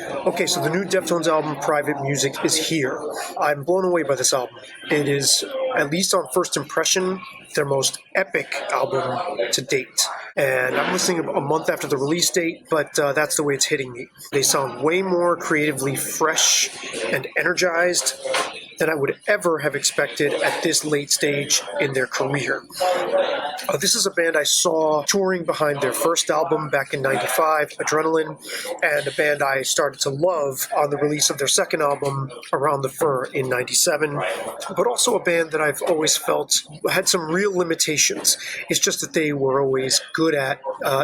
Okay, so the new Deftones album, Private Music, is here. I'm blown away by this album. It is, at least on first impression, their most epic album to date. And I'm listening a month after the release date, but that's the way it's hitting me. They sound way more creatively fresh and energized than I would ever have expected at this late stage in their career. This is a band I saw touring behind their first album back in '95, Adrenaline, and a band I started to love on the release of their second album, Around the Fur, in '97, but also a band that I've always felt had some real limitations. It's just that they were always good at,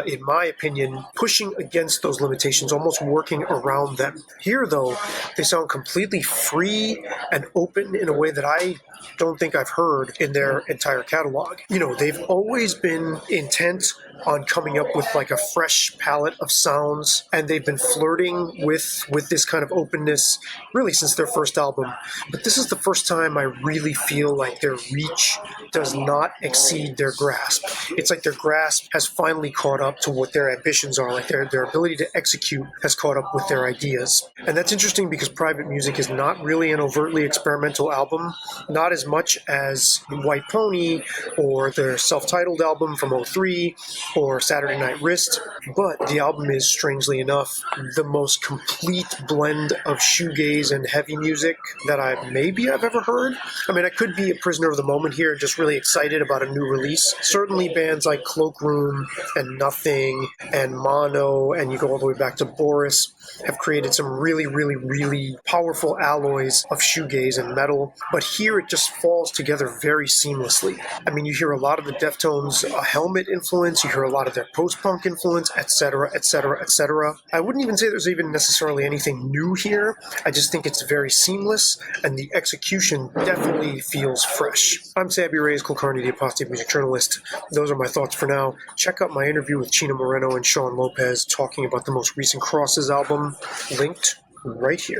in my opinion, pushing against those limitations, almost working around them. Here, though, they sound completely free and open in a way that I don't think I've heard in their entire catalog. You know, they've always been intent on coming up with like a fresh palette of sounds, and they've been flirting with this kind of openness really since their first album. But this is the first time I really feel like their reach does not exceed their grasp. It's like their grasp has finally caught up to what their ambitions are, like their ability to execute has caught up with their ideas. And that's interesting because Private Music is not really an overtly experimental album, not as much as White Pony or their self-titled album from '03 or Saturday Night Wrist, but the album is, strangely enough, the most complete blend of shoegaze and heavy music that I've ever heard. I mean, I could be a prisoner of the moment here, just really excited about a new release. Certainly bands like Cloakroom and Nothing and Mono, and you go all the way back to Boris, have created some really, really, really powerful alloys of shoegaze and metal, but here it just falls together very seamlessly. I mean, you hear a lot of the Deftones Helmet influence, you hear a lot of their post-punk influence, etc., etc., etc. I wouldn't even say there's even necessarily anything new here. I just think it's very seamless, and the execution definitely feels fresh. I'm Sabby Reyes Kulkarni, the Apostate Music Journalist. Those are my thoughts for now. Check out my interview with Chino Moreno and Sean Lopez talking about the most recent Crosses album, linked right here.